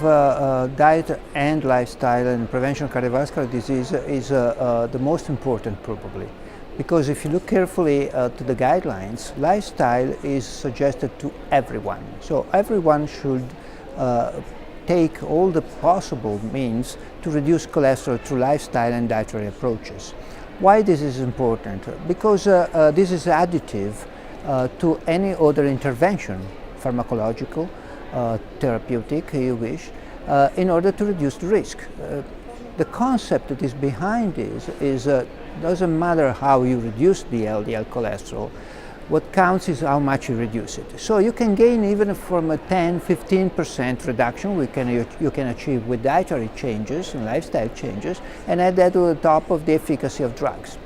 of diet and lifestyle and prevention of cardiovascular disease is the most important probably. Because if you look carefully to the guidelines, lifestyle is suggested to everyone. So everyone should take all the possible means to reduce cholesterol through lifestyle and dietary approaches. Why this is important? Because this is additive to any other intervention, pharmacological, therapeutic, you wish, in order to reduce the risk. The concept that is behind this is doesn't matter how you reduce the LDL cholesterol, what counts is how much you reduce it. So you can gain even from a 10–15% reduction you can achieve with dietary changes and lifestyle changes, and add that to the top of the efficacy of drugs.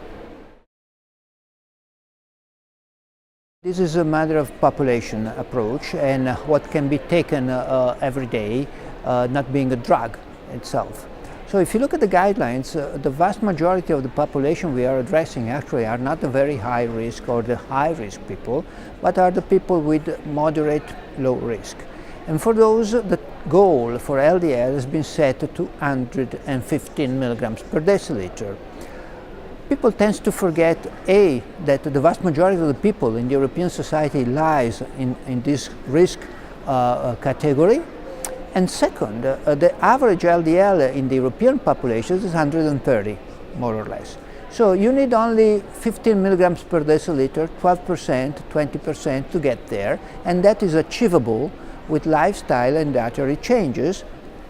This is a matter of population approach and what can be taken every day, not being a drug itself. So if you look at the guidelines, the vast majority of the population we are addressing actually are not the very high risk or the high risk people, but are the people with moderate low risk. And for those, the goal for LDL has been set to 215 milligrams per deciliter. People tend to forget, A, that the vast majority of the people in the European society lies in this risk category. And second, the average LDL in the European population is 130, more or less. So you need only 15 milligrams per deciliter, 12%, 20% to get there, and that is achievable with lifestyle and dietary changes,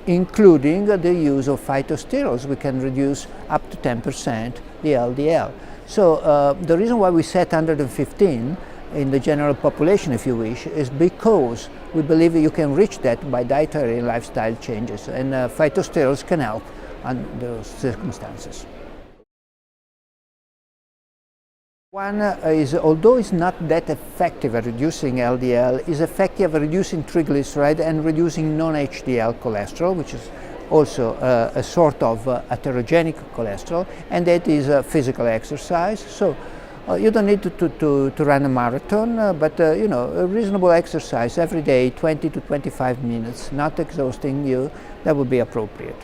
including the use of phytosterols. We can reduce up to 10% the LDL. So the reason why we set 115 in the general population, if you wish, is because we believe you can reach that by dietary and lifestyle changes, and phytosterols can help under those circumstances. One is, although it's not that effective at reducing LDL, is effective at reducing triglyceride and reducing non-HDL cholesterol, which is also a sort of atherogenic cholesterol, and that is physical exercise. So you don't need to run a marathon, but you know, a reasonable exercise every day, 20 to 25 minutes, not exhausting you, that would be appropriate.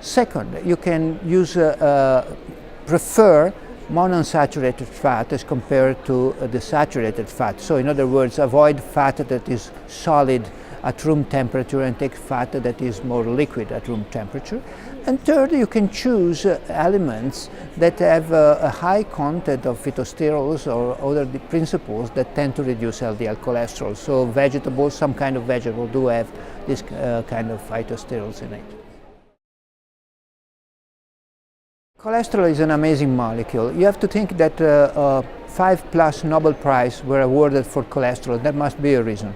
Second, you can use prefer monounsaturated fat as compared to the saturated fat. So in other words, avoid fat that is solid at room temperature and take fat that is more liquid at room temperature. And third, you can choose elements that have a high content of phytosterols or other principles that tend to reduce LDL cholesterol. So vegetables, some kind of vegetable do have this kind of phytosterols in it. Cholesterol is an amazing molecule. You have to think that 5+ Nobel Prize were awarded for cholesterol. There must be a reason.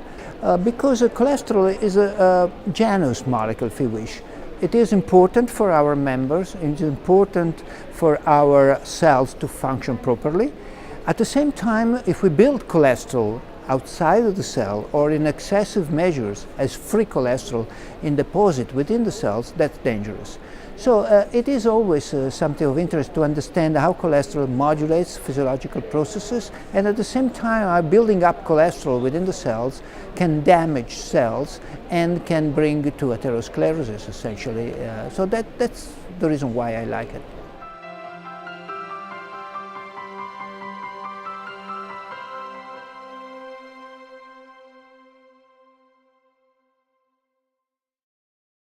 Because cholesterol is a Janus molecule, if you wish. It is important for our members, it is important for our cells to function properly. At the same time, if we build cholesterol outside of the cell or in excessive measures as free cholesterol in deposit within the cells, that's dangerous. So it is always something of interest to understand how cholesterol modulates physiological processes, and at the same time how building up cholesterol within the cells can damage cells and can bring to atherosclerosis essentially. So that's the reason why I like it.